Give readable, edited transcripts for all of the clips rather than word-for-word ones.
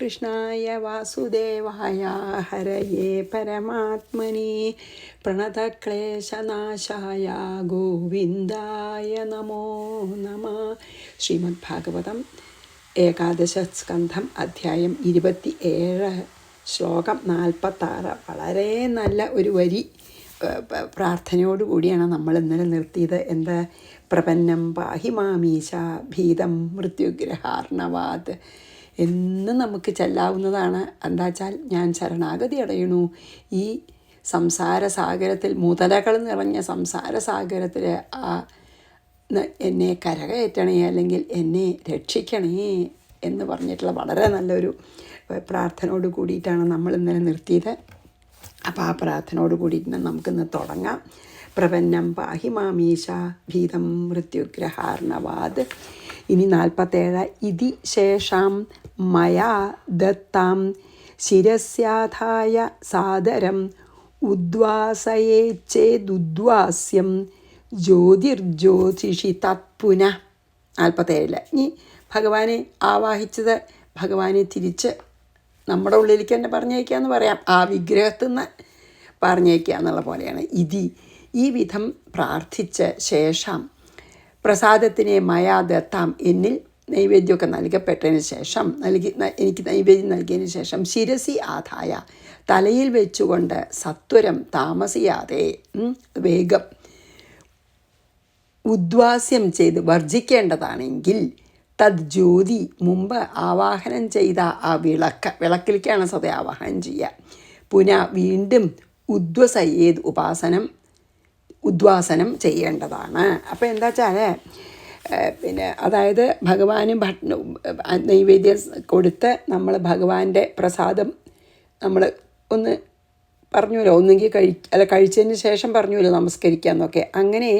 കൃഷ്ണായ വാസുദേവായ ഹരയേ പരമാത്മനി പ്രണതക്ലേശനാശായ ഗോവിന്ദായ നമോ നമഃ. ശ്രീമദ് ഭാഗവതം ഏകാദശ സ്കന്ധം അധ്യായം 27 ശ്ലോകം 46. വളരെ നല്ല ഒരു വരി പ്രാർത്ഥനയോടുകൂടിയാണ് നമ്മൾ ഇന്നലെ നിർത്തിയത്. എന്താ? പ്രപന്നം പാഹി മാമീശ ഭീതം മൃത്യുഗ്രഹാർണവാത് എന്ന് നമുക്ക് ചെല്ലാവുന്നതാണ്. എന്താ വെച്ചാൽ, ഞാൻ ശരണാഗതി അടയണു ഈ സംസാര സാഗരത്തിൽ, മുതലകൾ നിറഞ്ഞ സംസാര സാഗരത്തിൽ എന്നെ കരകയറ്റണേ, അല്ലെങ്കിൽ എന്നെ രക്ഷിക്കണേ എന്ന് പറഞ്ഞിട്ടുള്ള വളരെ നല്ലൊരു പ്രാർത്ഥനയോട് കൂടിയിട്ടാണ് നമ്മൾ ഇന്നലെ നിർത്തിയത്. അപ്പോൾ ആ പ്രാർത്ഥനയോട് കൂടിയിട്ട് നമുക്കിന്ന് തുടങ്ങാം. പ്രപന്നം പാഹി മാമീശ ഭീതം മൃത്യുഗ്രഹാർണവാത്. ഇനി 47. ഇതി ശേഷം മയാ ദത്താം ശിരസ്യാധായ സാദരം ഉദ്വാസയേച്ചേദുദ്വാസ്യം ജ്യോതിർജ്യോതിഷി തത്പുന. 47. ഇനി ഭഗവാനെ ആവാഹിച്ചത് ഭഗവാനെ തിരിച്ച് നമ്മുടെ ഉള്ളിലേക്ക് തന്നെ പറഞ്ഞേക്കാന്ന് പറയാം. ആ വിഗ്രഹത്തിൽ നിന്ന് പറഞ്ഞേക്കുക എന്നുള്ള പോലെയാണ്. ഈ വിധം പ്രാർത്ഥിച്ച ശേഷം പ്രസാദത്തിനെ മയാ ദത്താം, എന്നിൽ നൈവേദ്യമൊക്കെ നൽകപ്പെട്ടതിന് ശേഷം എനിക്ക് നൈവേദ്യം നൽകിയതിന് ശേഷം ശിരസി ആദായ, തലയിൽ വെച്ചുകൊണ്ട് സത്വരം താമസിയാതെ വേഗം ഉദ്വാസ്യം ചെയ്ത് വർജിക്കേണ്ടതാണെങ്കിൽ തദ് ജ്യോതി, മുമ്പ് ആവാഹനം ചെയ്ത ആ വിളക്കിലേക്കാണ് സദാ ആവാഹനം ചെയ്യുക. വീണ്ടും ഉദ്വസയേത് ഉദ്വാസനം ചെയ്യേണ്ടതാണ്. അപ്പോൾ എന്താ വെച്ചാൽ, അതായത് ഭഗവാന് നൈവേദ്യം കൊടുത്ത് നമ്മൾ ഭഗവാന്റെ പ്രസാദം നമ്മൾ ഒന്ന് പറഞ്ഞുല്ലോ, ഒന്നെങ്കിൽ കഴിച്ചതിന് ശേഷം പറഞ്ഞുല്ലോ നമസ്കരിക്കാമെന്നൊക്കെ. അങ്ങനെ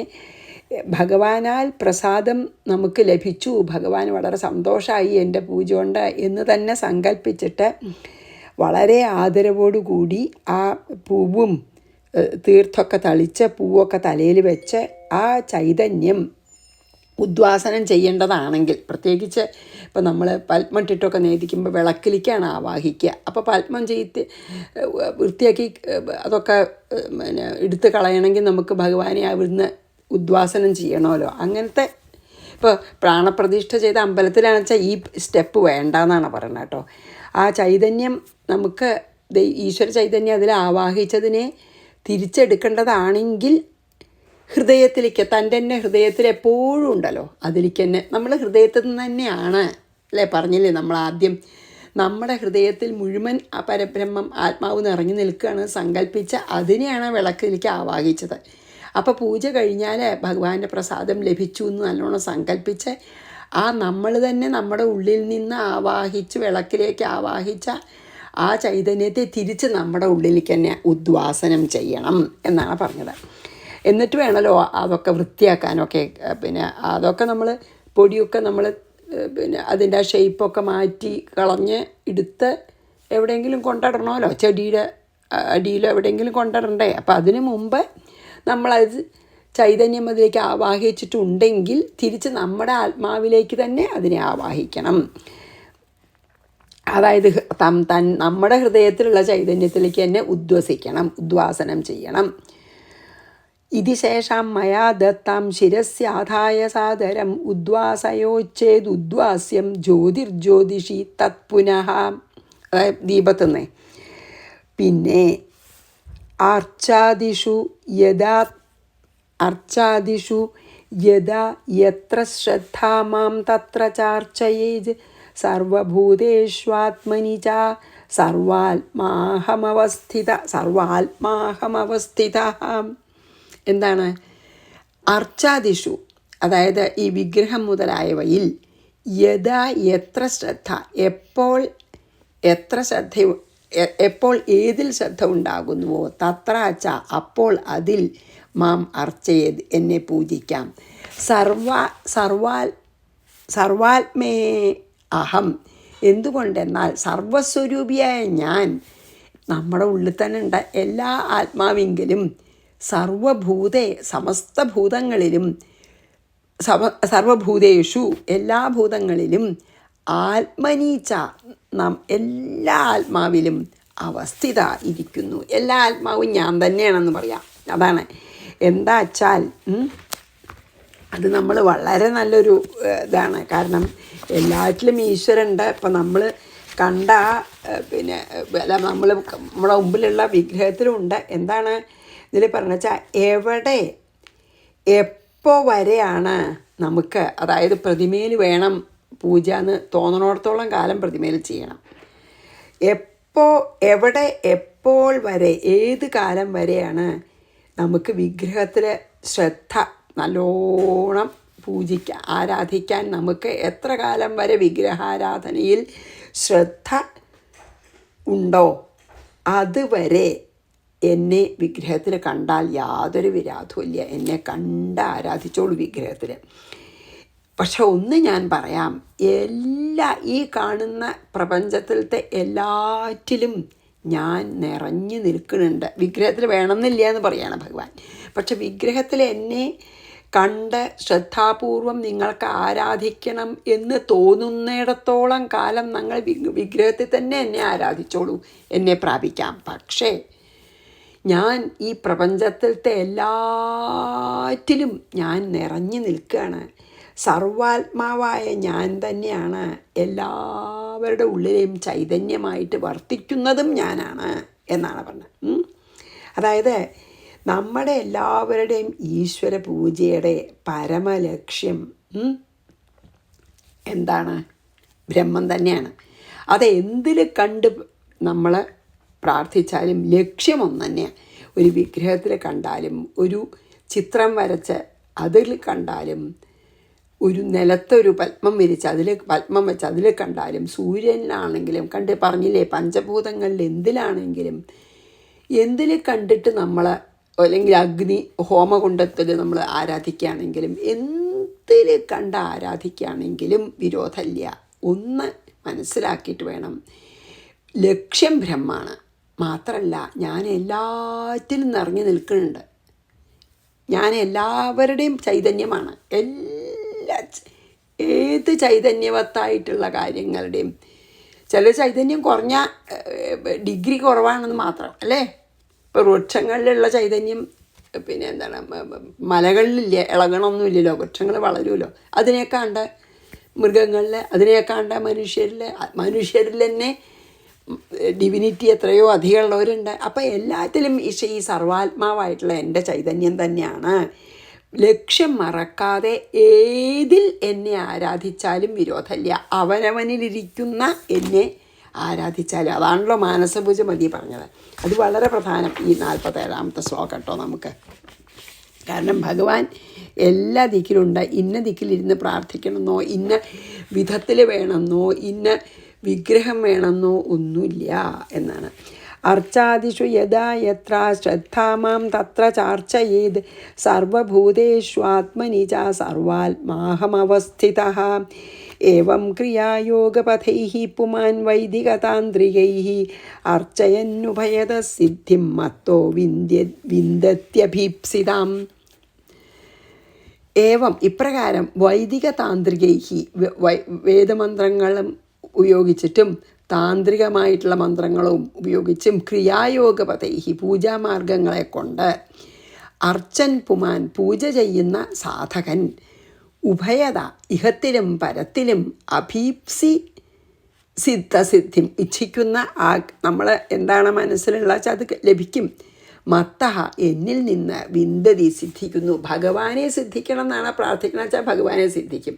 ഭഗവാനാൽ പ്രസാദം നമുക്ക് ലഭിച്ചു, ഭഗവാൻ വളരെ സന്തോഷമായി എൻ്റെ പൂജ കൊണ്ട് എന്ന് തന്നെ സങ്കല്പിച്ചിട്ട് വളരെ ആദരവോടുകൂടി ആ പൂവും തീർത്ഥമൊക്കെ തളിച്ച് പൂവൊക്കെ തലയിൽ വെച്ച് ആ ചൈതന്യം ഉദ്വാസനം ചെയ്യേണ്ടതാണെങ്കിൽ, പ്രത്യേകിച്ച് ഇപ്പം നമ്മൾ പത്മട്ടിട്ടൊക്കെ നേദിക്കുമ്പോൾ വിളക്കിലേക്കാണ് ആവാഹിക്കുക. അപ്പോൾ പത്മം ചെയ്ത് വൃത്തിയാക്കി അതൊക്കെ എടുത്ത് കളയണമെങ്കിൽ നമുക്ക് ഭഗവാനെ അവിടുന്ന് ഉദ്വാസനം ചെയ്യണമല്ലോ. അങ്ങനത്തെ ഇപ്പോൾ പ്രാണപ്രതിഷ്ഠ ചെയ്ത അമ്പലത്തിലാണെന്ന് വെച്ചാൽ ഈ സ്റ്റെപ്പ് വേണ്ടെന്നാണ് പറയുന്നത് കേട്ടോ. ആ ചൈതന്യം നമുക്ക് ഈശ്വര ചൈതന്യം അതിൽ ആവാഹിച്ചതിനെ തിരിച്ചെടുക്കേണ്ടതാണെങ്കിൽ ഹൃദയത്തിലേക്ക്, തൻ്റെ തന്നെ ഹൃദയത്തിൽ എപ്പോഴും ഉണ്ടല്ലോ, അതിലേക്ക് തന്നെ നമ്മൾ ഹൃദയത്തിൽ നിന്ന് തന്നെയാണ് അല്ലേ പറഞ്ഞില്ലേ നമ്മൾ ആദ്യം. നമ്മുടെ ഹൃദയത്തിൽ മുഴുവൻ ആ പരബ്രഹ്മം ആത്മാവ് നിറഞ്ഞു നിൽക്കുകയാണ് സങ്കല്പിച്ച് അതിനെയാണ് വിളക്കിലേക്ക് ആവാഹിച്ചത്. അപ്പോൾ പൂജ കഴിഞ്ഞാൽ ഭഗവാന്റെ പ്രസാദം ലഭിച്ചു എന്ന് നല്ലോണം സങ്കല്പിച്ച് ആ നമ്മൾ തന്നെ നമ്മുടെ ഉള്ളിൽ നിന്ന് ആവാഹിച്ച് വിളക്കിലേക്ക് ആവാഹിച്ച ആ ചൈതന്യത്തെ തിരിച്ച് നമ്മുടെ ഉള്ളിലേക്ക് തന്നെ ഉദ്വാസനം ചെയ്യണം എന്നാണ് പറഞ്ഞത്. എന്നിട്ട് വേണമല്ലോ അതൊക്കെ വൃത്തിയാക്കാനൊക്കെ. അതൊക്കെ നമ്മൾ പൊടിയൊക്കെ നമ്മൾ അതിൻ്റെ ആ ഷേപ്പൊക്കെ മാറ്റി കളഞ്ഞ് എടുത്ത് എവിടെയെങ്കിലും കൊണ്ടിടണമല്ലോ, ചെടിയുടെ അടിയിലോ എവിടെയെങ്കിലും കൊണ്ടിടണ്ടേ. അപ്പോൾ അതിന് മുമ്പ് നമ്മളത് ചൈതന്യം അതിലേക്ക് ആവാഹിച്ചിട്ടുണ്ടെങ്കിൽ തിരിച്ച് നമ്മുടെ ആത്മാവിലേക്ക് തന്നെ അതിനെ ആവാഹിക്കണം. അതായത് നമ്മുടെ ഹൃദയത്തിലുള്ള ചൈതന്യത്തിലേക്ക് തന്നെ ഉദ്വാസനം ചെയ്യണം. ഇതി ശേഷം മയാ ദത്താം ശിരസ്യാധായ സാദരം ഉദ്വാസയോച്ചേദുദ്വാസ്യം ജ്യോതിർജ്യോതിഷി തത്പുനഃ. അതായത് ദീപത്തുനിന്ന് പിന്നെ അർച്ചാദിഷു യഥാ യത്ര ശ്രദ്ധാ മാം തത്ര ചാർച്ചയേത് സർവഭൂതേഷ്വാത്മനി ച സർവാത്മാഹമവസ്ഥിത. എന്താണ്? അർച്ചാദിഷു, അതായത് ഈ വിഗ്രഹം മുതലായവയിൽ യഥാ എത്ര ശ്രദ്ധ, എപ്പോൾ ഏതിൽ ശ്രദ്ധ ഉണ്ടാകുന്നുവോ തത്രാച്ച, അപ്പോൾ അതിൽ മാം അർച്ചയേത്, എന്നെ പൂജിക്കാം. സർവാത്മേ അഹം, എന്തുകൊണ്ടെന്നാൽ സർവസ്വരൂപിയായ ഞാൻ നമ്മുടെ ഉള്ളിൽ തന്നെ ഉണ്ട്. എല്ലാ ആത്മാവെങ്കിലും സമസ്ത ഭൂതങ്ങളിലും സർവഭൂതേഷു എല്ലാ ഭൂതങ്ങളിലും ആത്മനീച്ച എല്ലാ ആത്മാവിലും അവസ്ഥിത ഇരിക്കുന്നു. എല്ലാ ആത്മാവും ഞാൻ തന്നെയാണെന്ന് പറയാം. അതാണ് എന്താ വച്ചാൽ അത് നമ്മൾ വളരെ നല്ലൊരു ഇതാണ്. കാരണം എല്ലാറ്റിലും ഈശ്വരനുണ്ട്. ഇപ്പം നമ്മൾ കണ്ട പിന്നെ നമ്മൾ നമ്മുടെ മുമ്പിലുള്ള വിഗ്രഹത്തിലുണ്ട്. എന്താണ് ഇതിൽ പറഞ്ഞു വെച്ചാൽ എവിടെ എപ്പോൾ വരെയാണ് നമുക്ക്, അതായത് പ്രതിമയിൽ വേണം പൂജ എന്ന് തോന്നണോടത്തോളം കാലം പ്രതിമയിൽ ചെയ്യണം. എവിടെ എപ്പോൾ വരെ ഏത് കാലം വരെയാണ് നമുക്ക് വിഗ്രഹത്തിൽ ശ്രദ്ധ നല്ലോണം ആരാധിക്കാൻ നമുക്ക് എത്ര കാലം വരെ വിഗ്രഹാരാധനയിൽ ശ്രദ്ധ ഉണ്ടോ അതുവരെ എന്നെ വിഗ്രഹത്തിൽ കണ്ടാൽ യാതൊരു വിരോധവുമില്ല. എന്നെ കണ്ട് ആരാധിച്ചോളൂ വിഗ്രഹത്തിൽ. പക്ഷെ ഒന്ന് ഞാൻ പറയാം, ഈ കാണുന്ന പ്രപഞ്ചത്തിലത്തെ എല്ലാറ്റിലും ഞാൻ നിറഞ്ഞു നിൽക്കുന്നുണ്ട്. വിഗ്രഹത്തിൽ വേണമെന്നില്ല എന്ന് പറയാണ് ഭഗവാൻ. പക്ഷെ വിഗ്രഹത്തിൽ എന്നെ കണ്ട് ശ്രദ്ധാപൂർവം നിങ്ങൾക്ക് ആരാധിക്കണം എന്ന് തോന്നുന്നിടത്തോളം കാലം നിങ്ങൾ വിഗ്രഹത്തിൽ തന്നെ എന്നെ ആരാധിച്ചോളൂ, എന്നെ പ്രാപിക്കാം. പക്ഷേ ഞാൻ ഈ പ്രപഞ്ചത്തിലത്തെ എല്ലാറ്റിലും ഞാൻ നിറഞ്ഞു നിൽക്കുകയാണ്. സർവാത്മാവായ ഞാൻ തന്നെയാണ് എല്ലാവരുടെ ഉള്ളിലെയും ചൈതന്യമായിട്ട് വർത്തിക്കുന്നതും ഞാനാണ് എന്നാണ് പറഞ്ഞത്. അതായത് നമ്മുടെ എല്ലാവരുടെയും ഈശ്വര പൂജയുടെ പരമലക്ഷ്യം എന്താണ്? ബ്രഹ്മം തന്നെയാണ്. അത് എന്തിൽ കണ്ട് നമ്മൾ പ്രാർത്ഥിച്ചാലും ലക്ഷ്യം ഒന്ന് തന്നെയാണ്. ഒരു വിഗ്രഹത്തിൽ കണ്ടാലും, ഒരു ചിത്രം വരച്ച് അതിൽ കണ്ടാലും, ഒരു നിലത്തൊരു പത്മം വിരിച്ച് പത്മം വെച്ച് അതിൽ കണ്ടാലും, സൂര്യനിലാണെങ്കിലും കണ്ട് പറഞ്ഞില്ലേ, പഞ്ചഭൂതങ്ങളിൽ എന്തിൽ കണ്ടിട്ട് നമ്മൾ, അല്ലെങ്കിൽ അഗ്നി ഹോമകുണ്ടത്തിൽ നമ്മൾ ആരാധിക്കുകയാണെങ്കിലും, എന്തിൽ കണ്ട് ആരാധിക്കുകയാണെങ്കിലും വിരോധമില്ല. ഒന്ന് മനസ്സിലാക്കിയിട്ട് വേണം, ലക്ഷ്യം ബ്രഹ്മാണ്. മാത്രമല്ല ഞാൻ എല്ലാറ്റിലും നിറഞ്ഞു നിൽക്കുന്നുണ്ട്. ഞാൻ എല്ലാവരുടെയും ചൈതന്യമാണ്. ഏത് ചൈതന്യവത്തായിട്ടുള്ള കാര്യങ്ങളുടെയും, ചില ചൈതന്യം കുറഞ്ഞ ഡിഗ്രി കുറവാണെന്ന് മാത്രം അല്ലേ. ഇപ്പോൾ വൃക്ഷങ്ങളിലുള്ള ചൈതന്യം പിന്നെ എന്താണ്, മലകളിലില്ല, ഇളകണമൊന്നുമില്ലല്ലോ, വൃക്ഷങ്ങൾ വളരുമല്ലോ. അതിനെക്കാണ്ട് മൃഗങ്ങളിൽ, അതിനെക്കാണ്ട് മനുഷ്യരിൽ തന്നെ ഡിവിനിറ്റി എത്രയോ അധികമുള്ളവരുണ്ട്. അപ്പം എല്ലാത്തിലും ഈ സർവാത്മാവായിട്ടുള്ള എൻ്റെ ചൈതന്യം തന്നെയാണ്. ലക്ഷ്യം മറക്കാതെ ഏതിൽ എന്നെ ആരാധിച്ചാലും വിരോധമില്ല. അവനവനിലിരിക്കുന്ന എന്നെ ആരാധിച്ചാലും. അതാണല്ലോ മാനസപൂജ മതി പറഞ്ഞത്. അത് വളരെ പ്രധാനം ഈ 47ാമത്തെ ശ്ലോകം കേട്ടോ നമുക്ക്. കാരണം ഭഗവാൻ എല്ലാ ദിക്കിലുണ്ട്. ഇന്ന ദിക്കിലിരുന്ന് പ്രാർത്ഥിക്കണമെന്നോ ഇന്ന വിധത്തിൽ വേണമെന്നോ ഇന്ന വിഗ്രഹം വേണമെന്നോ ഒന്നുമില്ല എന്നാണ്. അർച്ചാദിഷു യഥാ യത്ര ശ്രദ്ധാമാം തത്ര ചാർച്ചയേത് സർവഭൂതേഷ്വാത്മനി ച സർവാത്മാഹമവസ്ഥിതഃ ഏവം ക്രിയായോഗപഥൈഃ പുമാൻ വൈദികതാന്ത്രികൈഃ അർച്ചയന്നുഭയത സിദ്ധിം മത്തോ വിന്ദത്യഭീപ്സിതാം. ഏവം ഇപ്രകാരം വൈദിക താന്ത്രികൈഃ വേദമന്ത്രങ്ങളും ഉപയോഗിച്ചിട്ടും താന്ത്രികമായിട്ടുള്ള മന്ത്രങ്ങളും ഉപയോഗിച്ചും ക്രിയായോഗപഥൈഃ പൂജാമാർഗങ്ങളെ കൊണ്ട് അർച്ചൻ പുമാൻ പൂജ ചെയ്യുന്ന സാധകൻ ഉഭയത ഇഹത്തിലും പരത്തിലും അഭീപ്സി സിദ്ധിം ഇച്ഛിക്കുന്ന നമ്മൾ എന്താണ് മനസ്സിലുള്ള വെച്ചാൽ അത് ലഭിക്കും. മത്തഹ എന്നിൽ നിന്ന് വിന്ദതി സിദ്ധിക്കുന്നു. ഭഗവാനെ സിദ്ധിക്കണം എന്നാണ് പ്രാർത്ഥിക്കണം വെച്ചാൽ ഭഗവാനെ സിദ്ധിക്കും.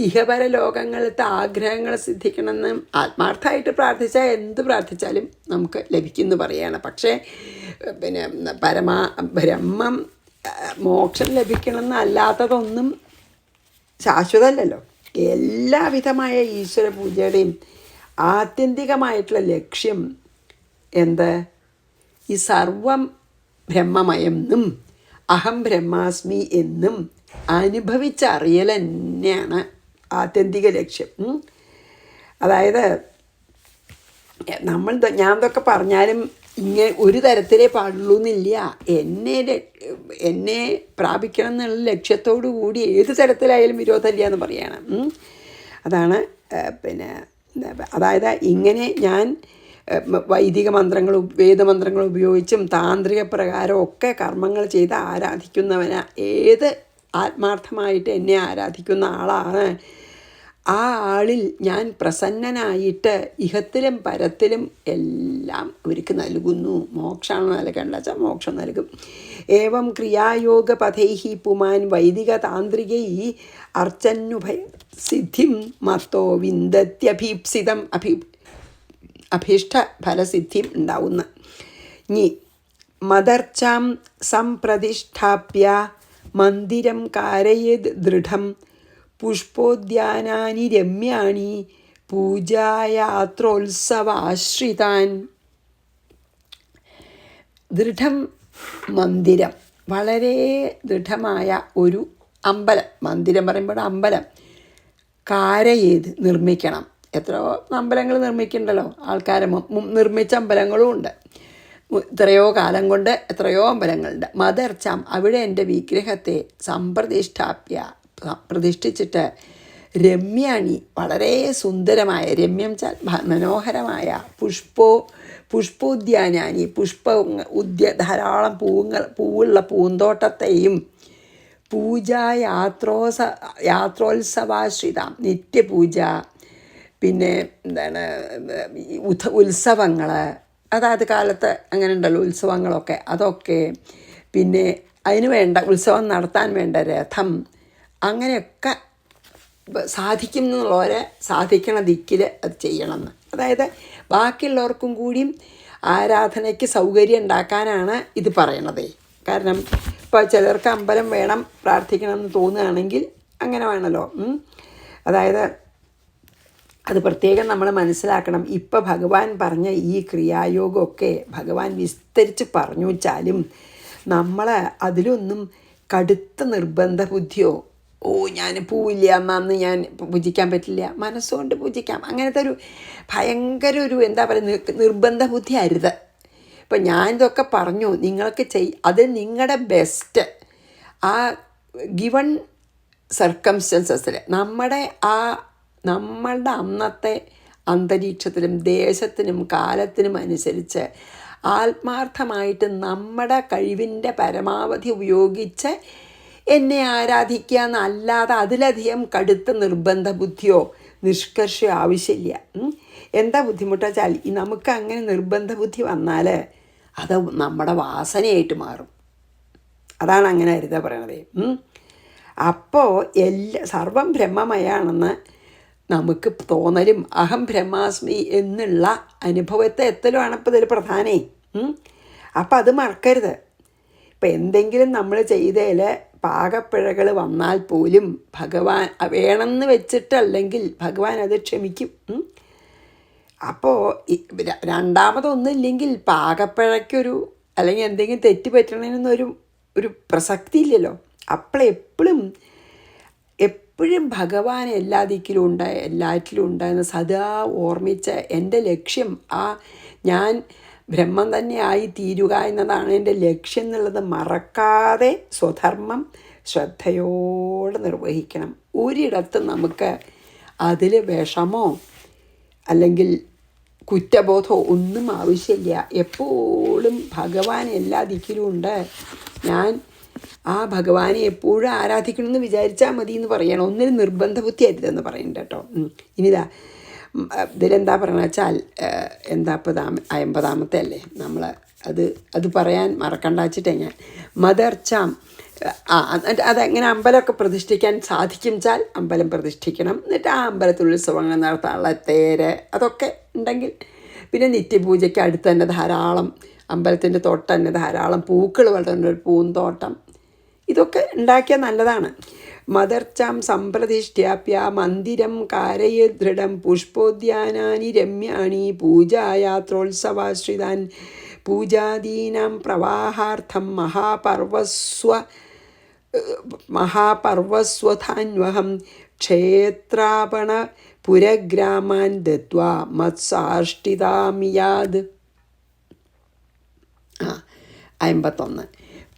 ഇഹപര ലോകങ്ങളിലത്തെ ആഗ്രഹങ്ങൾ സിദ്ധിക്കണമെന്ന് ആത്മാർത്ഥമായിട്ട് പ്രാർത്ഥിച്ചാൽ എന്ത് പ്രാർത്ഥിച്ചാലും നമുക്ക് ലഭിക്കുമെന്ന് പറയുകയാണ്. പക്ഷേ പിന്നെ ബ്രഹ്മം മോക്ഷം ലഭിക്കണമെന്ന് അല്ലാത്തതൊന്നും ശാശ്വതമല്ലല്ലോ. എല്ലാവിധമായ ഈശ്വര പൂജയുടെയും ആത്യന്തികമായിട്ടുള്ള ലക്ഷ്യം എന്ത്? ഈ സർവം ബ്രഹ്മമയെന്നും അഹം ബ്രഹ്മാസ്മി എന്നും അനുഭവിച്ചറിയൽ തന്നെയാണ് ആത്യന്തിക ലക്ഷ്യം. അതായത് ഞാൻ ഇതൊക്കെ പറഞ്ഞാലും ഒരു തരത്തിലേ പാടുള്ളൂ എന്നില്ല. എന്നെ പ്രാപിക്കണം എന്നുള്ള ലക്ഷ്യത്തോടു കൂടി ഏത് തരത്തിലായാലും വിരോധമില്ല എന്ന് പറയണം. അതാണ് പിന്നെ അതായത് ഇങ്ങനെ ഞാൻ വൈദിക മന്ത്രങ്ങൾ വേദമന്ത്രങ്ങൾ ഉപയോഗിച്ചും താന്ത്രിക പ്രകാരം ഒക്കെ കർമ്മങ്ങൾ ചെയ്ത് ആരാധിക്കുന്നവന് ഏത് ആത്മാർത്ഥമായിട്ട് എന്നെ ആരാധിക്കുന്ന ആളാണ്, ആ ആളിൽ ഞാൻ പ്രസന്നനായിട്ട് ഇഹത്തിലും പരത്തിലും എല്ലാം അവർക്ക് നൽകുന്നു. മോക്ഷമാണ് നൽകേണ്ട വെച്ചാൽ മോക്ഷം നൽകും. ഏവം ക്രിയായോഗ പഥൈഹി പുമാൻ വൈദിക താന്ത്രികൈ അർച്ചന്നുഭയ സിദ്ധിം മത്തോ വിന്ദത്യഭീപ്സിതം അഭീഷ്ട ഫലസിദ്ധിയും ഉണ്ടാവുന്ന. ഇനി മദർച്ചാം സംപ്രതിഷ്ഠാപ്യ മന്ദിരം കാരയേത് ദൃഢം പുഷ്പോദ്യാനാനി രമ്യാണി പൂജായാത്രോത്സവാശ്രിതാൻ. ദൃഢം മന്ദിരം, വളരെ ദൃഢമായ ഒരു അമ്പലം. മന്ദിരം പറയുമ്പോൾ അമ്പലം. കാരയേത് നിർമ്മിക്കണം. എത്രയോ അമ്പലങ്ങൾ നിർമ്മിക്കണ്ടല്ലോ ആൾക്കാരെ, നിർമ്മിച്ച അമ്പലങ്ങളും ഉണ്ട്. എത്രയോ കാലം കൊണ്ട് എത്രയോ അമ്പലങ്ങളുണ്ട്. മദർച്ചാം, അവിടെ എൻ്റെ വിഗ്രഹത്തെ സംപ്രതിഷ്ഠാപ്യ പ്രതിഷ്ഠിച്ചിട്ട് രമ്യാണി, വളരെ സുന്ദരമായ, രമ്യം ചാൽ മനോഹരമായ, പുഷ്പോദ്യാനാനി, ധാരാളം പൂവുള്ള പൂന്തോട്ടത്തെയും യാത്രോത്സവാശ്രിത, നിത്യപൂജ, പിന്നെ എന്താണ് ഉത്സവങ്ങൾ, അതാത് കാലത്ത് അങ്ങനെ ഉണ്ടല്ലോ ഉത്സവങ്ങളൊക്കെ, അതൊക്കെ, പിന്നെ അതിന് വേണ്ട ഉത്സവം നടത്താൻ വേണ്ട രഥം, അങ്ങനെയൊക്കെ സാധിക്കും എന്നുള്ളവരെ സാധിക്കണ ദിക്കിൽ അത് ചെയ്യണമെന്ന്. അതായത് ബാക്കിയുള്ളവർക്കും കൂടിയും ആരാധനയ്ക്ക് സൗകര്യം ഉണ്ടാക്കാനാണ് ഇത് പറയണത്. കാരണം ഇപ്പോൾ ചിലർക്ക് അമ്പലം വേണം പ്രാർത്ഥിക്കണമെന്ന് തോന്നുകയാണെങ്കിൽ അങ്ങനെ വേണമല്ലോ. അതായത് അത് പ്രത്യേകം നമ്മൾ മനസ്സിലാക്കണം. ഇപ്പോൾ ഭഗവാൻ പറഞ്ഞ ഈ ക്രിയായോഗമൊക്കെ ഭഗവാൻ വിസ്തരിച്ച് പറഞ്ഞു വെച്ചാലും നമ്മൾ അതിലൊന്നും കടുത്ത നിർബന്ധ ബുദ്ധിയോ ഞാൻ പൂവില്ല എന്നന്ന് ഞാൻ പൂജിക്കാൻ പറ്റില്ല, മനസ്സുകൊണ്ട് പൂജിക്കാം, അങ്ങനത്തെ ഒരു ഭയങ്കര ഒരു എന്താ പറയുക നിർബന്ധ ബുദ്ധി അരുത്. ഇപ്പം ഞാനിതൊക്കെ പറഞ്ഞു, നിങ്ങൾക്ക് അത് നിങ്ങളുടെ ബെസ്റ്റ് ആ ഗിവൺ സർക്കംസ്റ്റൻസസിൽ നമ്മളുടെ അന്നത്തെ അന്തരീക്ഷത്തിലും ദേശത്തിനും കാലത്തിനും അനുസരിച്ച് ആത്മാർത്ഥമായിട്ട് നമ്മുടെ കഴിവിൻ്റെ പരമാവധി ഉപയോഗിച്ച് എന്നെ ആരാധിക്കുക എന്നല്ലാതെ അതിലധികം കടുത്ത നിർബന്ധ ബുദ്ധിയോ നിഷ്കർഷയോ ആവശ്യമില്ല. എന്താ ബുദ്ധിമുട്ടാ വെച്ചാൽ നമുക്ക് അങ്ങനെ നിർബന്ധ ബുദ്ധി വന്നാൽ അത് നമ്മുടെ വാസനയായിട്ട് മാറും. അതാണ് അങ്ങനെ അരുത പറയണത്. അപ്പോൾ സർവം ബ്രഹ്മമയാണെന്ന് നമുക്ക് തോന്നലും അഹം ബ്രഹ്മാസ്മി എന്നുള്ള അനുഭവത്തെ എത്തലുമാണ് ഇപ്പോൾ ഇതിൽ പ്രധാനേ. അപ്പം അത് മറക്കരുത്. ഇപ്പം എന്തെങ്കിലും നമ്മൾ ചെയ്തതിൽ പാകപ്പിഴകൾ വന്നാൽ പോലും ഭഗവാൻ വേണമെന്ന് വെച്ചിട്ടല്ലെങ്കിൽ ഭഗവാൻ അത് ക്ഷമിക്കും. അപ്പോൾ രണ്ടാമതൊന്നുമില്ലെങ്കിൽ പാകപ്പിഴയ്ക്കൊരു അല്ലെങ്കിൽ എന്തെങ്കിലും തെറ്റ് പറ്റണമെന്നൊരു പ്രസക്തി ഇല്ലല്ലോ. അപ്പോഴെപ്പോഴും ഭഗവാൻ എല്ലാ ദിക്കിലും എല്ലാറ്റിലും ഉണ്ടായെന്ന് സദാ ഓർമ്മിച്ച് എൻ്റെ ലക്ഷ്യം ഞാൻ ബ്രഹ്മം തന്നെ ആയി തീരുക എന്നതാണ് എൻ്റെ ലക്ഷ്യം എന്നുള്ളത് മറക്കാതെ സ്വധർമ്മം ശ്രദ്ധയോടെ നിർവഹിക്കണം. ഒരിടത്തും നമുക്ക് അതിൽ വിഷമോ അല്ലെങ്കിൽ കുറ്റബോധമോ ഒന്നും ആവശ്യമില്ല. എപ്പോഴും ഭഗവാൻ എല്ലാ ദിക്കിലും ഉണ്ട്. ഞാൻ ആ ഭഗവാനെ എപ്പോഴും ആരാധിക്കണമെന്ന് വിചാരിച്ചാൽ മതി എന്ന് പറയണം. ഒന്നിനും നിർബന്ധ ബുദ്ധി അരുതെന്ന് പറയുന്നുണ്ട് കേട്ടോ. ഇനിതാ ഇതിലെന്താ പറയുക വെച്ചാൽ എന്താ ഇപ്പോൾ 50-ാമത്തെ അല്ലേ നമ്മൾ അത് പറയാൻ മറക്കണ്ട വെച്ചിട്ടേ ഞാൻ മദർച്ചാം അതെങ്ങനെ അമ്പലമൊക്കെ പ്രതിഷ്ഠിക്കാൻ സാധിക്കും വെച്ചാൽ അമ്പലം പ്രതിഷ്ഠിക്കണം. എന്നിട്ട് ആ അമ്പലത്തിൽ ഉത്സവങ്ങൾ നടത്താനുള്ള തേര് അതൊക്കെ ഉണ്ടെങ്കിൽ, പിന്നെ നിത്യപൂജയ്ക്ക് അടുത്ത് തന്നെ ധാരാളം അമ്പലത്തിൻ്റെ തൊട്ട് തന്നെ ധാരാളം പൂക്കൾ വളർന്ന ഒരു പൂന്തോട്ടം, ഇതൊക്കെ ഉണ്ടാക്കിയാൽ നല്ലതാണ്. മദർച്ചാം സംപ്രതിഷ്ഠ്യാപ്യ മന്ദിരം കാരയ ദൃഢം പുഷ്പോദ്യാനാനി രമ്യാണി പൂജായാത്രോത്സവാശ്രിതാൻ പൂജാദീനാം പ്രവാഹാർത്ഥം മഹാപർവസ്വധാന്വഹം ക്ഷേത്രാപണ പുരഗ്രാമാൻ ദത്വാ മത്സാഷ്ടിതാമിയാത്. 51.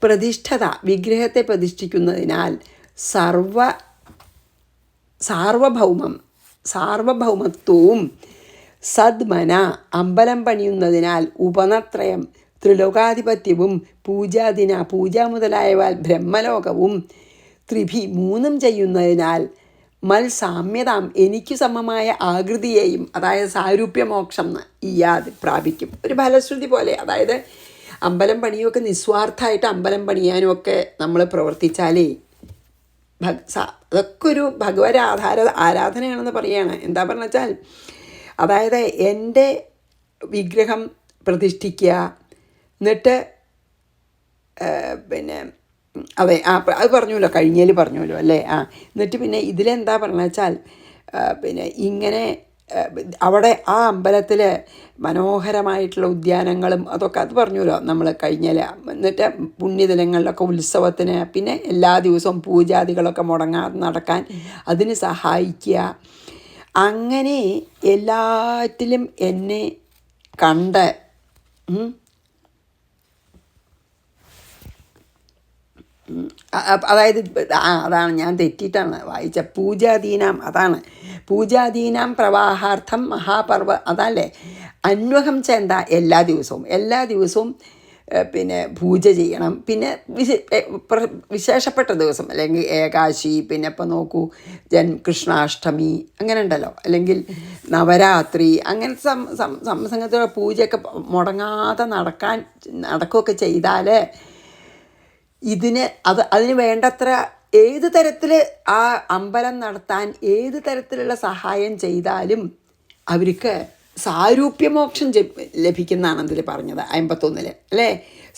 പ്രതിഷ്ഠത, വിഗ്രഹത്തെ പ്രതിഷ്ഠിക്കുന്നതിനാൽ സാർവഭൗമം സാർവഭൗമത്വവും സദ്മന അമ്പലം പണിയുന്നതിനാൽ ഉപനത്രയം ത്രിലോകാധിപത്യവും പൂജ മുതലായവ ബ്രഹ്മലോകവും ത്രിഭി മൂന്നും ചെയ്യുന്നതിനാൽ മത്സാമ്യതാം എനിക്ക് സമമായ ആകൃതിയെയും, അതായത് സാരൂപ്യമോക്ഷം ഇയാത് പ്രാപിക്കും. ഒരു ഫലശ്രുതി പോലെ, അതായത് അമ്പലം പണിയുമൊക്കെ നിസ്വാർത്ഥമായിട്ട് അമ്പലം പണിയാനും ഒക്കെ നമ്മൾ പ്രവർത്തിച്ചാലേ അതൊക്കെ ഒരു ഭഗവത് ആരാധനയാണെന്ന് പറയുകയാണ്. എന്താ പറഞ്ഞു വെച്ചാൽ, അതായത് എൻ്റെ വിഗ്രഹം പ്രതിഷ്ഠിക്കുക, എന്നിട്ട് പിന്നെ അതെ അത് പറഞ്ഞല്ലോ, കഴിഞ്ഞതിൽ പറഞ്ഞല്ലോ അല്ലേ. എന്നിട്ട് പിന്നെ ഇതിലെന്താ പറഞ്ഞു വെച്ചാൽ, പിന്നെ ഇങ്ങനെ അവിടെ ആ അമ്പലത്തിൽ മനോഹരമായിട്ടുള്ള ഉദ്യാനങ്ങളും അതൊക്കെ അത് പറഞ്ഞല്ലോ നമ്മൾ കഴിഞ്ഞാൽ. എന്നിട്ട് പുണ്യദിനങ്ങളിലൊക്കെ ഉത്സവത്തിന് പിന്നെ എല്ലാ ദിവസവും പൂജാദികളൊക്കെ മുടങ്ങാതെ നടക്കാൻ അതിന് സഹായിക്കുക. അങ്ങനെ എല്ലാറ്റിലും എന്നെ കണ്ട് അതായത് അതാണ് ഞാൻ തെറ്റിയിട്ടാണ് വായിച്ച പൂജാദീനാം, അതാണ് പൂജാദീനാം പ്രവാഹാർത്ഥം മഹാപർവ, അതല്ലേ അന്വഹം ചെന്ത എല്ലാ ദിവസവും പിന്നെ പൂജ ചെയ്യണം. പിന്നെ വിശേഷപ്പെട്ട ദിവസം, അല്ലെങ്കിൽ ഏകാശി, പിന്നെ ഇപ്പം നോക്കൂ കൃഷ്ണാഷ്ടമി അങ്ങനെ ഉണ്ടല്ലോ, അല്ലെങ്കിൽ നവരാത്രി, അങ്ങനത്തെ സംഘത്തിലുള്ള പൂജയൊക്കെ മുടങ്ങാതെ നടക്കുകയൊക്കെ ചെയ്താൽ അതിന് വേണ്ടത്ര ഏത് തരത്തിൽ ആ അമ്പലം നടത്താൻ ഏത് തരത്തിലുള്ള സഹായം ചെയ്താലും അവർക്ക് സാരൂപ്യമോക്ഷം ലഭിക്കുന്നതാണ് ഇതിൽ പറഞ്ഞത്. 51 അല്ലേ,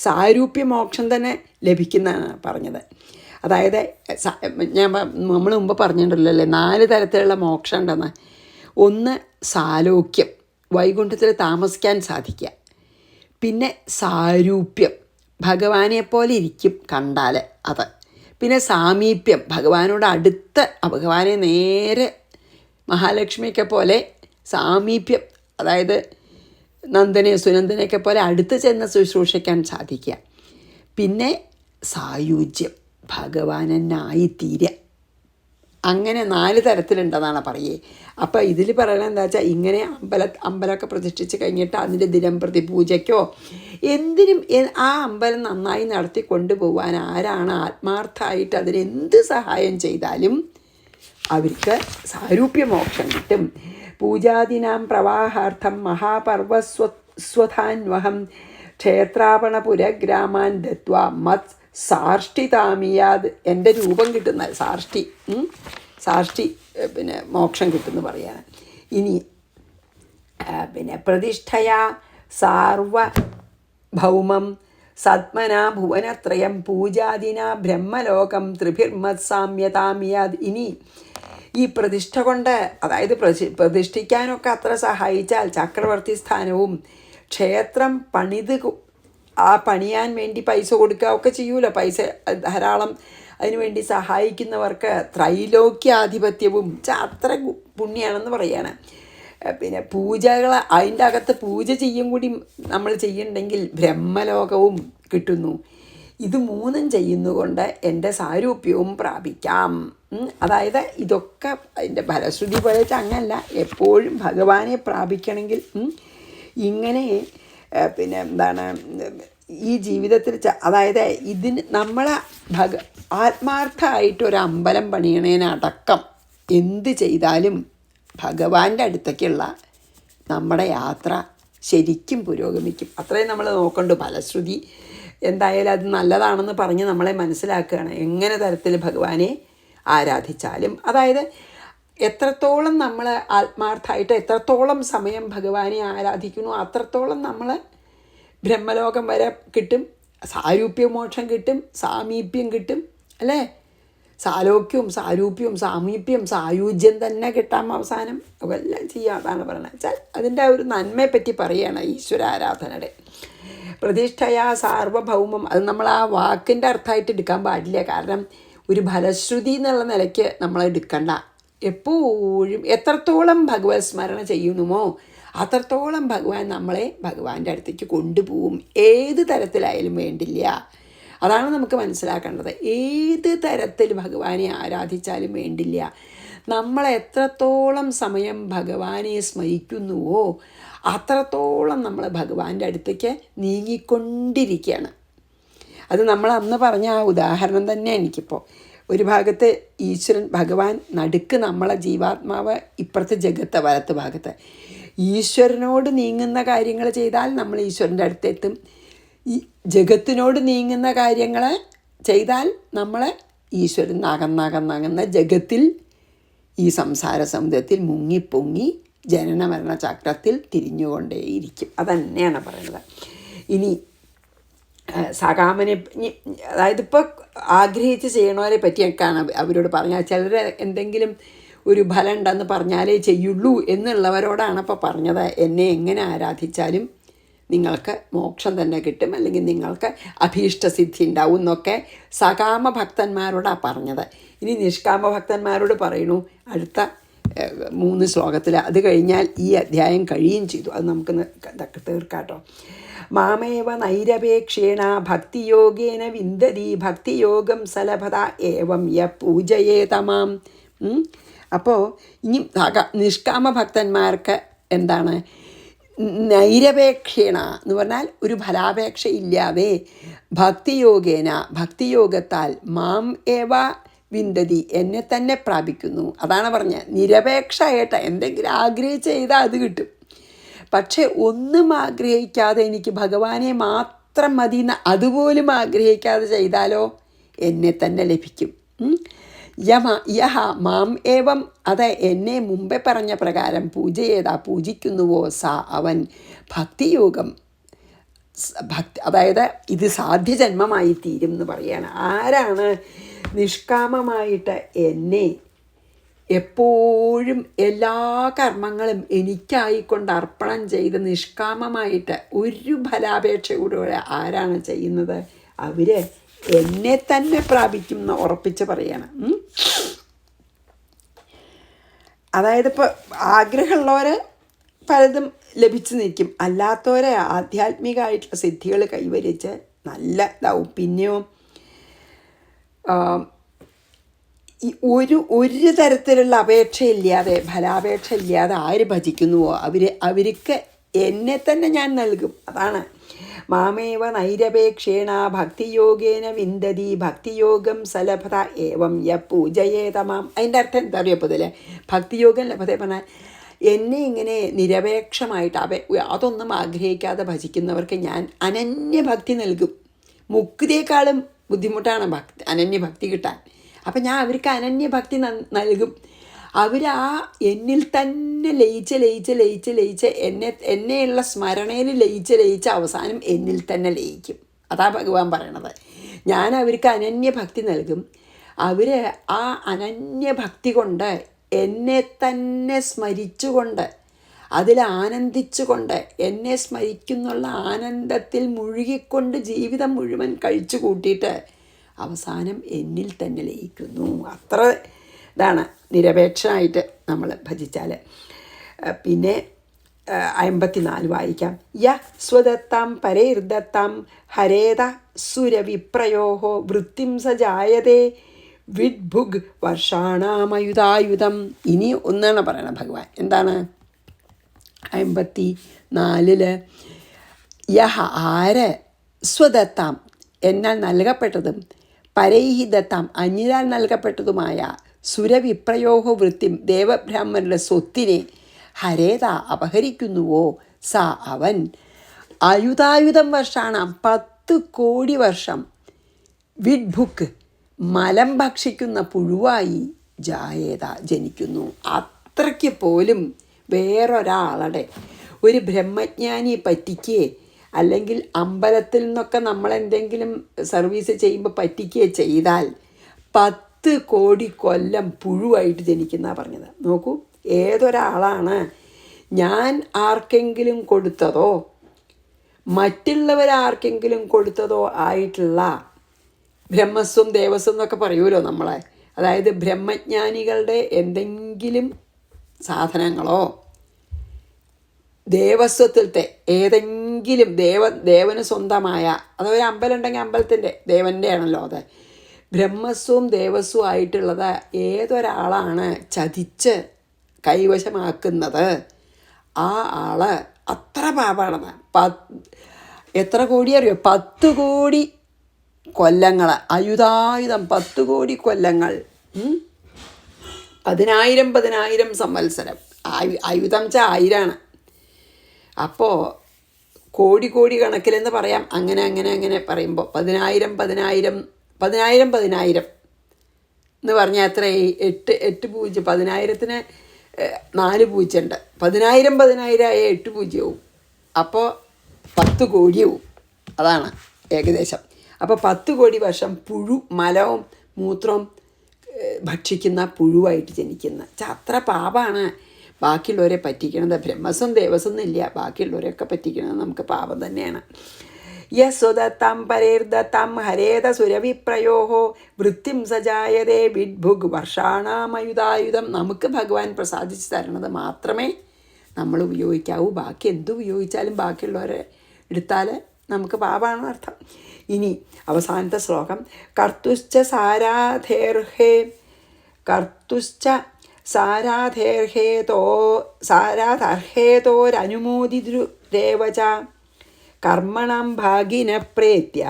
സാരൂപ്യമോക്ഷം തന്നെ ലഭിക്കുന്നതാണ് പറഞ്ഞത്. അതായത് നമ്മൾ മുമ്പ് പറഞ്ഞിട്ടുണ്ടല്ലോ അല്ലേ, 4 തരത്തിലുള്ള മോക്ഷം ഉണ്ടെന്ന്. ഒന്ന് സാലോക്യം, വൈകുണ്ഠത്തിൽ താമസിക്കാൻ സാധിക്കുക. പിന്നെ സാരൂപ്യം, ഭഗവാനെപ്പോലെ ഇരിക്കും കണ്ടാൽ അത്. പിന്നെ സാമീപ്യം, ഭഗവാനോട് അടുത്ത് ഭഗവാനെ നേരെ മഹാലക്ഷ്മിയൊക്കെ പോലെ സാമീപ്യം, അതായത് സുനന്ദനെയൊക്കെ പോലെ അടുത്ത് ചെന്ന് ശുശ്രൂഷിക്കാൻ സാധിക്കുക. പിന്നെ സായുജ്യം, ഭഗവാനായിത്തീരുക. അങ്ങനെ 4 തരത്തിലുണ്ടെന്നാണ് പറയേ. അപ്പോൾ ഇതിൽ പറയുന്നത് എന്താ വെച്ചാൽ, ഇങ്ങനെ അമ്പലമൊക്കെ പ്രതിഷ്ഠിച്ച് കഴിഞ്ഞിട്ട് അതിൻ്റെ ദിനംപ്രതി പൂജയ്ക്കോ എന്തിനും ആ അമ്പലം നന്നായി നടത്തി കൊണ്ടുപോകാൻ ആരാണ് ആത്മാർത്ഥമായിട്ട് അതിനെന്ത് സഹായം ചെയ്താലും അവർക്ക് സാരൂപ്യമോക്ഷം കിട്ടും. പൂജാദിനാം പ്രവാഹാർത്ഥം മഹാപർവസ്വധാന്വഹം ക്ഷേത്രാപണപുരഗ്രാമാൻ ദത്വാ മത് സാഷ്ടിതാമിയാത്, എൻ്റെ രൂപം കിട്ടുന്ന സാഷ്ടി പിന്നെ മോക്ഷം കിട്ടുമെന്ന് പറയാണ്. ഇനി പിന്നെ പ്രതിഷ്ഠയാ സാർവഭൗമം സത്മന ഭുവനത്രയം പൂജാദിന ബ്രഹ്മലോകം ത്രിഭിർമത്സാമ്യതാമിയാത്. ഇനി ഈ പ്രതിഷ്ഠ കൊണ്ട്, അതായത് പ്രതിഷ്ഠിക്കാനൊക്കെ അത്ര സഹായിച്ചാൽ ചക്രവർത്തി സ്ഥാനവും ക്ഷേത്രം പണിയാൻ വേണ്ടി പൈസ കൊടുക്കുക ഒക്കെ ചെയ്യൂല, പൈസ ധാരാളം അതിനുവേണ്ടി സഹായിക്കുന്നവർക്ക് ത്രൈലോക്യാധിപത്യവും അത്ര പുണ്യാണെന്ന് പറയാണ്. പിന്നെ പൂജകൾ അതിൻ്റെ അകത്ത് പൂജ ചെയ്യും കൂടി നമ്മൾ ചെയ്യുന്നുണ്ടെങ്കിൽ ബ്രഹ്മലോകവും കിട്ടുന്നു. ഇത് 3 ചെയ്യുന്നതുകൊണ്ട് എൻ്റെ സാരൂപ്യവും പ്രാപിക്കാം. അതായത് ഇതൊക്കെ അതിൻ്റെ ഫലശ്രുതി പോലെ അങ്ങനല്ല, എപ്പോഴും ഭഗവാനെ പ്രാപിക്കണമെങ്കിൽ ഇങ്ങനെ പിന്നെ എന്താണ് ഈ ജീവിതത്തിൽ അതായത് ഇതിന് നമ്മളെ ആത്മാർത്ഥമായിട്ടൊരു അമ്പലം പണിയണേനടക്കം എന്ത് ചെയ്താലും ഭഗവാന്റെ അടുത്തേക്കുള്ള നമ്മുടെ യാത്ര ശരിക്കും പുരോഗമിക്കും. അത്രയും നമ്മൾ നോക്കണ്ടു. ഫലശ്രുതി എന്തായാലും അത് നല്ലതാണെന്ന് പറഞ്ഞ് നമ്മളെ മനസ്സിലാക്കുകയാണ്. എങ്ങനെ തരത്തിൽ ഭഗവാനെ ആരാധിച്ചാലും, അതായത് എത്രത്തോളം നമ്മൾ ആത്മാർത്ഥമായിട്ട് എത്രത്തോളം സമയം ഭഗവാനെ ആരാധിക്കുന്നു അത്രത്തോളം നമ്മൾ ബ്രഹ്മലോകം വരെ കിട്ടും, സാരൂപ്യമോക്ഷം കിട്ടും, സാമീപ്യം കിട്ടും അല്ലേ. സാലോക്യവും സാരൂപ്യവും സാമീപ്യം സായുജ്യം തന്നെ കിട്ടാം അവസാനം. അതെല്ലാം ചെയ്യാം. അതാണ് പറയുന്നത് വെച്ചാൽ അതിൻ്റെ ഒരു നന്മയെപ്പറ്റി പറയുകയാണ് ഈശ്വരാരാധനയുടെ. പ്രതിഷ്ഠയാ സാർവഭൗമം, അത് നമ്മൾ ആ വാക്കിൻ്റെ അർത്ഥമായിട്ട് എടുക്കാൻ പാടില്ല. കാരണം ഒരു ഫലശ്രുതി എന്നുള്ള നിലയ്ക്ക് നമ്മൾ എടുക്കണ്ട. എപ്പോഴും എത്രത്തോളം ഭഗവത് സ്മരണ ചെയ്യുന്നുമോ അത്രത്തോളം ഭഗവാൻ നമ്മളെ ഭഗവാന്റെ അടുത്തേക്ക് കൊണ്ടുപോകും. ഏത് തരത്തിലായാലും വേണ്ടില്ല. അതാണ് നമുക്ക് മനസ്സിലാക്കേണ്ടത്. ഏത് തരത്തിൽ ഭഗവാനെ ആരാധിച്ചാലും വേണ്ടില്ല. നമ്മൾ എത്രത്തോളം സമയം ഭഗവാനെ സ്മരിക്കുന്നുവോ അത്രത്തോളം നമ്മൾ ഭഗവാന്റെ അടുത്തേക്ക് നീങ്ങിക്കൊണ്ടിരിക്കുകയാണ്. അത് നമ്മൾ അന്ന് പറഞ്ഞ ആ ഉദാഹരണം തന്നെ എനിക്കിപ്പോൾ ഒരു ഭാഗത്ത് ഈശ്വരൻ ഭഗവാൻ നടുക്ക് നമ്മളെ ജീവാത്മാവ്, ഇപ്പുറത്തെ ജഗത്ത് വലത്ത് ഭാഗത്ത്. ഈശ്വരനോട് നീങ്ങുന്ന കാര്യങ്ങൾ ചെയ്താൽ നമ്മൾ ഈശ്വരൻ്റെ അടുത്തെത്തും. ഈ ജഗത്തിനോട് നീങ്ങുന്ന കാര്യങ്ങൾ ചെയ്താൽ നമ്മൾ ഈശ്വരൻ അകന്നകന്നകന്ന ജഗത്തിൽ ഈ സംസാര സമുദ്രത്തിൽ മുങ്ങിപ്പൊങ്ങി ജനന മരണ ചക്രത്തിൽ തിരിഞ്ഞുകൊണ്ടേയിരിക്കും. അതന്നെയാണ് പറയുന്നത്. ഇനി സകാമനെ, അതായത് ഇപ്പോൾ ആഗ്രഹിച്ച് ചെയ്യണവരെ പറ്റിയൊക്കെയാണ് അവരോട് പറഞ്ഞാൽ, ചിലർ എന്തെങ്കിലും ഒരു ഫലം ഉണ്ടെന്ന് പറഞ്ഞാലേ ചെയ്യുള്ളൂ എന്നുള്ളവരോടാണ് ഇപ്പോൾ പറഞ്ഞത്. എന്നെ എങ്ങനെ ആരാധിച്ചാലും നിങ്ങൾക്ക് മോക്ഷം തന്നെ കിട്ടും, അല്ലെങ്കിൽ നിങ്ങൾക്ക് അഭീഷ്ടസിദ്ധി ഉണ്ടാവും എന്നൊക്കെ സകാമ ഭക്തന്മാരോടാണ് പറഞ്ഞത്. ഇനി നിഷ്കാമ ഭക്തന്മാരോട് പറയണു അടുത്ത 3 ശ്ലോകത്തിൽ. അത് കഴിഞ്ഞാൽ ഈ അധ്യായം കഴിയുകയും ചെയ്തു. അത് നമുക്ക് തീർക്കാട്ടോ. മാമേവ നൈരപേക്ഷേണ ഭക്തിയോഗേന വിന്ദതി ഭക്തിയോഗം സലഭത ഏവം യ പൂജയേതമാം. അപ്പോൾ ഇനി നിഷ്കാമ ഭക്തന്മാർക്ക് എന്താണ്? നൈരപേക്ഷേണ എന്ന് പറഞ്ഞാൽ ഒരു ഫലാപേക്ഷ ഇല്ലാതെ ഭക്തിയോഗേന, ഭക്തിയോഗത്താൽ മാം ഏവ വിന്ദതി, എന്നെ തന്നെ പ്രാപിക്കുന്നു. അതാണ് പറഞ്ഞത്. നിരപേക്ഷമായിട്ട് എന്തെങ്കിലും ആഗ്രഹിച്ച് ചെയ്താൽ അത് കിട്ടും. പക്ഷെ ഒന്നും ആഗ്രഹിക്കാതെ എനിക്ക് ഭഗവാനെ മാത്രം മതി എന്ന് അതുപോലും ആഗ്രഹിക്കാതെ ചെയ്താലോ എന്നെ തന്നെ ലഭിക്കും. യഹ മാം ഏവം, അത് എന്നെ മുമ്പേ പറഞ്ഞ പ്രകാരം പൂജിക്കുന്നുവോ സാ അവൻ ഭക്തിയോഗം, അതായത് ഇത് സാധ്യജന്മമായി തീരും എന്ന് പറയാണ്. ആരാണ് നിഷ്കാമമായിട്ട് എന്നെ എപ്പോഴും എല്ലാ കർമ്മങ്ങളും എനിക്കായിക്കൊണ്ട് അർപ്പണം ചെയ്ത് നിഷ്കാമമായിട്ട് ഒരു ഫലാപേക്ഷയോടെ ആരാണ് ചെയ്യുന്നത്, അവർ എന്നെ തന്നെ പ്രാപിക്കും എന്ന് ഉറപ്പിച്ച് പറയണം. അതായത് ഇപ്പോൾ ആഗ്രഹമുള്ളവർ പലതും ലഭിച്ചു നിൽക്കും, അല്ലാത്തവരെ ആധ്യാത്മികമായിട്ടുള്ള സിദ്ധികൾ കൈവരിച്ച് നല്ല ഇതാവും. പിന്നെയോ ഒരു തരത്തിലുള്ള അപേക്ഷയില്ലാതെ, ഫലാപേക്ഷ ഇല്ലാതെ ആര് ഭജിക്കുന്നുവോ അവർക്ക് എന്നെ തന്നെ ഞാൻ നൽകും. അതാണ് മാമേവ നൈരപേക്ഷേണ ഭക്തിയോഗേന വിന്ദതി ഭക്തിയോഗം സലഭത ഏവം യ പൂജയേതമാം. അതിൻ്റെ അർത്ഥം എന്താ അറിയപ്പോതില്ലേ? ഭക്തിയോഗം ലഭത പറഞ്ഞാൽ എന്നെ ഇങ്ങനെ നിരപേക്ഷമായിട്ട് അതൊന്നും ആഗ്രഹിക്കാതെ ഭജിക്കുന്നവർക്ക് ഞാൻ അനന്യഭക്തി നൽകും. മുക്തിയേക്കാളും ബുദ്ധിമുട്ടാണ് അനന്യഭക്തി കിട്ടാൻ. അപ്പം ഞാൻ അവർക്ക് അനന്യഭക്തി നൽകും. അവർ എന്നിൽ തന്നെ ലയിച്ച് എന്നെയുള്ള സ്മരണയിൽ ലയിച്ച് അവസാനം എന്നിൽ തന്നെ ലയിക്കും. അതാ ഭഗവാൻ പറയണത്. ഞാൻ അവർക്ക് അനന്യഭക്തി നൽകും. അവർ ആ അനന്യഭക്തി കൊണ്ട് എന്നെ തന്നെ സ്മരിച്ചുകൊണ്ട് അതിൽ ആനന്ദിച്ചുകൊണ്ട് എന്നെ സ്മരിക്കുന്നുള്ള ആനന്ദത്തിൽ മുഴുകിക്കൊണ്ട് ജീവിതം മുഴുവൻ കഴിച്ചു കൂട്ടിയിട്ട് അവസാനം എന്നിൽ തന്നെ ലയിക്കുന്നു. അത്ര ഇതാണ് നിരപേക്ഷമായിട്ട് നമ്മൾ ഭജിച്ചാൽ. പിന്നെ 54 വായിക്കാം. യ സ്വദത്താം പരൈർദത്താം ഹരേത സുരവിപ്രയോഹോ വൃത്തിം സജായതേ വിഡ്ഭുഗ് വർഷാണാമയുധായുധം. ഇനി ഒന്നാണ് പറയണത് ഭഗവാൻ. എന്താണ്? 54 യഹ ആര് സ്വദത്താം എന്നാൽ നൽകപ്പെട്ടതും പരൈഹിദത്താം അന്യരാൽ നൽകപ്പെട്ടതുമായ സുരവിപ്രയോഹ വൃത്തിം ദേവബ്രാഹ്മണരുടെ സ്വത്തിനെ ഹരേത അപഹരിക്കുന്നുവോ സാ അവൻ അയുധായുധം വർഷാണ് 10 കോടി വർഷം വിഡ്ഭുക്ക് മലം ഭക്ഷിക്കുന്ന പുഴുവായി ജായേത ജനിക്കുന്നു. അത്രയ്ക്ക് പോലും വേറൊരാളുടെ ഒരു ബ്രഹ്മജ്ഞാനിയെ പറ്റിക്കുകയെ അല്ലെങ്കിൽ അമ്പലത്തിൽ നിന്നൊക്കെ നമ്മളെന്തെങ്കിലും സർവീസ് ചെയ്യുമ്പോൾ പറ്റിക്കുകയെ ചെയ്താൽ 10 കോടി കൊല്ലം പുഴുവായിട്ട് ജനിക്കുന്ന പറഞ്ഞത്. നോക്കൂ, ഏതൊരാളാണ് ഞാൻ ആർക്കെങ്കിലും കൊടുത്തതോ മറ്റുള്ളവരാർക്കെങ്കിലും കൊടുത്തതോ ആയിട്ടുള്ള ബ്രഹ്മസ്വം ദേവസ്വം എന്നൊക്കെ പറയുമല്ലോ നമ്മളെ, അതായത് ബ്രഹ്മജ്ഞാനികളുടെ എന്തെങ്കിലും സാധനങ്ങളോ ദേവസ്വത്തിലത്തെ ഏതെങ്കിലും ദേവന് സ്വന്തമായ, അതൊരു അമ്പലം ഉണ്ടെങ്കിൽ അമ്പലത്തിൻ്റെ ദേവൻ്റെ ആണല്ലോ അത്, ബ്രഹ്മസ്വവും ദേവസ്വവും ആയിട്ടുള്ളത് ഏതൊരാളാണ് ചതിച്ച് കൈവശമാക്കുന്നത് ആ ആള് അത്ര പാപാണെന്ന്. എത്ര കോടി അറിയോ? 10 കോടി കൊല്ലങ്ങൾ, അയുധായുധം 10 കോടി കൊല്ലങ്ങൾ, 10,000 സംവത്സരം. ആയുധം വെച്ചാൽ 1000ആണ്. അപ്പോൾ കോടി കോടി കണക്കിലെന്ന് പറയാം. അങ്ങനെ പറയുമ്പോൾ 10,000 എന്ന് പറഞ്ഞാൽ എത്ര? 8 പൂജ്യം. 10,000-ന് 4 പൂജ്യമുണ്ട്. 10,000 ആയ 8 പൂജ്യവും. അപ്പോൾ 10 കോടിയാവും. അതാണ് ഏകദേശം. അപ്പോൾ 10 കോടി വർഷം പുഴു, മലവും മൂത്രവും ഭക്ഷിക്കുന്ന പുഴുവായിട്ട് ജനിക്കുന്ന അത്ര പാപമാണ് ബാക്കിയുള്ളവരെ പറ്റിക്കണത്. ബ്രഹ്മസ്വം ദേവസ്വം എന്നില്ല, ബാക്കിയുള്ളവരെയൊക്കെ പറ്റിക്കണത് നമുക്ക് പാപം തന്നെയാണ്. യസ്വദത്തം പരേർദത്തം ഹരേത സുരവിപ്രയോഹോ വൃത്തിം സജായതേ വിഡ്ഭുഗ് വർഷാണാമയുധായുധം. നമുക്ക് ഭഗവാൻ പ്രസാദിച്ച് തരണത് മാത്രമേ നമ്മൾ ഉപയോഗിക്കാവൂ. ബാക്കി എന്ത് ഉപയോഗിച്ചാലും ബാക്കിയുള്ളവരെ എടുത്താൽ നമുക്ക് പാപമാണെന്ന് അർത്ഥം. ഇനി അവസാനത്തെ ശ്ലോകം. കർത്തുശ്ച സാരാധേർഹേതോരനുമോദിതുരേവച കർമ്മണം ഭാഗിന പ്രേത്യ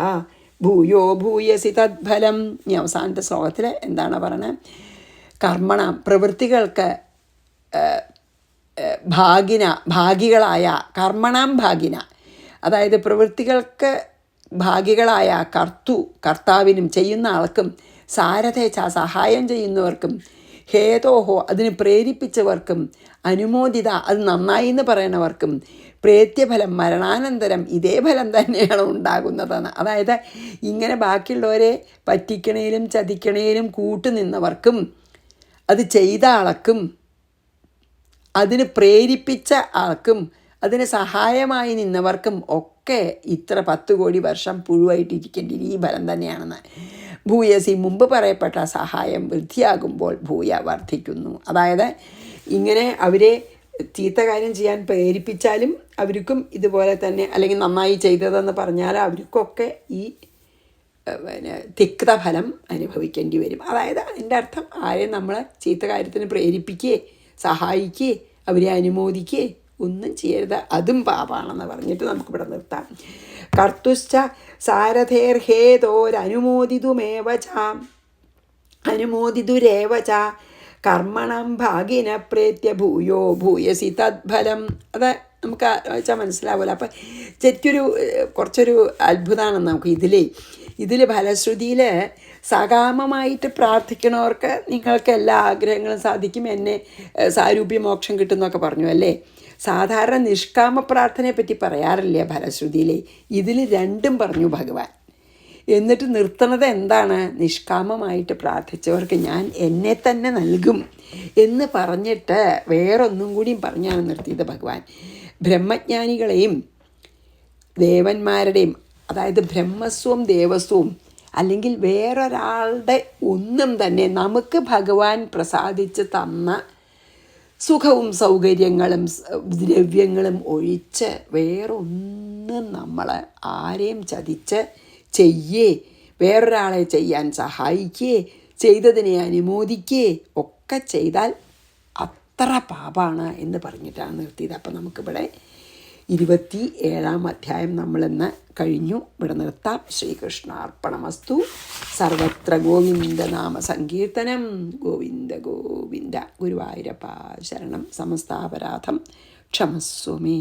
ഭൂയോ ഭൂയസി തദ്ഫലം. ഇനി അവസാനത്തെ ശ്ലോകത്തിൽ എന്താണ് പറയുന്നത്? കർമ്മണം, പ്രവൃത്തികൾക്ക് ഭാഗികളായ, കർമ്മണം ഭാഗിന, അതായത് പ്രവൃത്തികൾക്ക് ഭാഗികളായ കർത്താവിനും ചെയ്യുന്ന ആൾക്കും, സാരഥേച്ച സഹായം ചെയ്യുന്നവർക്കും, ഹേതോഹോ അതിന് പ്രേരിപ്പിച്ചവർക്കും, അനുമോദിത അത് നന്നായി എന്ന് പറയണവർക്കും, പ്രേത്യഫലം മരണാനന്തരം ഇതേ ഫലം തന്നെയാണ് ഉണ്ടാകുന്നതെന്ന്. അതായത് ഇങ്ങനെ ബാക്കിയുള്ളവരെ പറ്റിക്കണേലും ചതിക്കണേലും കൂട്ടുനിന്നവർക്കും, അത് ചെയ്ത ആൾക്കും, അതിന് പ്രേരിപ്പിച്ച ആൾക്കും, അതിന് സഹായമായി നിന്നവർക്കും ഒക്കെ ഇത്ര 10 കോടി വർഷം പുഴുവായിട്ടിരിക്കേണ്ടി ഈ ഫലം തന്നെയാണെന്ന്. ഭൂയസി മുമ്പ് പറയപ്പെട്ട സഹായം വൃദ്ധിയാകുമ്പോൾ ഭൂയ വർദ്ധിക്കുന്നു. അതായത് ഇങ്ങനെ അവരെ ചീത്ത കാര്യം ചെയ്യാൻ പ്രേരിപ്പിച്ചാലും അവർക്കും ഇതുപോലെ തന്നെ, അല്ലെങ്കിൽ നന്നായി ചെയ്തതെന്ന് പറഞ്ഞാൽ അവർക്കൊക്കെ ഈ തിക്തഫലം അനുഭവിക്കേണ്ടി വരും. അതായത് അതിൻ്റെ അർത്ഥം ആരെയും നമ്മൾ ചീത്ത കാര്യത്തിന് പ്രേരിപ്പിക്കുകയെ സഹായിക്കുകയെ അവരെ അനുമോദിക്കുകയെ ഒന്നും ചെയ്യരുത്, അതും പാപാണെന്ന് പറഞ്ഞിട്ട് നമുക്കിവിടെ നിർത്താം. കർത്തുശ്ച സാരഥേർഹേതോരനുമോദിതുരേവച കർമ്മണം ഭാഗിന പ്രേത്യ ഭൂയോ ഭൂയസി തദ്ഫലം. അത് നമുക്ക് വെച്ചാൽ മനസ്സിലാവില്ല. അപ്പം കുറച്ചൊരു അത്ഭുതമാണെന്ന് നമുക്ക് ഇതിൽ ഫലശ്രുതിയിൽ സകാമമായിട്ട് പ്രാർത്ഥിക്കണവർക്ക് നിങ്ങൾക്ക് എല്ലാ ആഗ്രഹങ്ങളും സാധിക്കും, എന്നെ സാരൂപ്യമോക്ഷം കിട്ടുമെന്നൊക്കെ പറഞ്ഞു അല്ലേ. സാധാരണ നിഷ്കാമ പ്രാർത്ഥനയെ പറ്റി പറയാറില്ല ഫലശ്രുതിയിൽ. ഇതിൽ രണ്ടും പറഞ്ഞു ഭഗവാൻ. എന്നിട്ട് നിർത്തണത് എന്താണ്? നിഷ്കാമമായിട്ട് പ്രാർത്ഥിച്ചവർക്ക് ഞാൻ എന്നെ തന്നെ നൽകും എന്ന് പറഞ്ഞിട്ട് വേറൊന്നും കൂടിയും പറഞ്ഞാണ് നിർത്തിയത് ഭഗവാൻ. ബ്രഹ്മജ്ഞാനികളെയും ദേവന്മാരുടെയും, അതായത് ബ്രഹ്മസ്വവും ദേവസ്വവും അല്ലെങ്കിൽ വേറൊരാളുടെ ഒന്നും തന്നെ നമുക്ക് ഭഗവാൻ പ്രസാദിച്ച് തന്ന സുഖവും സൗകര്യങ്ങളും ദ്രവ്യങ്ങളും ഒഴിച്ച് വേറൊന്നും നമ്മൾ ആരെയും ചതിച്ച് വേറൊരാളെ ചെയ്യാൻ സഹായിക്കുകയെ ചെയ്തതിനെ അനുമോദിക്കുകയെ ഒക്കെ ചെയ്താൽ അത്ര പാപാണ് എന്ന് പറഞ്ഞിട്ടാണ് നിർത്തിയത്. അപ്പം നമുക്കിവിടെ 27-ാം അധ്യായം നമ്മളിന്ന് കഴിഞ്ഞു. ഇവിടെ നിർത്താം. ശ്രീകൃഷ്ണാർപ്പണമസ്തു. സർവത്ര ഗോവിന്ദനാമ സങ്കീർത്തനം. ഗോവിന്ദ ഗോവിന്ദ. ഗുരുവായൂരപ്പ ശരണം. സമസ്താപരാധം ക്ഷമസ്വമേ.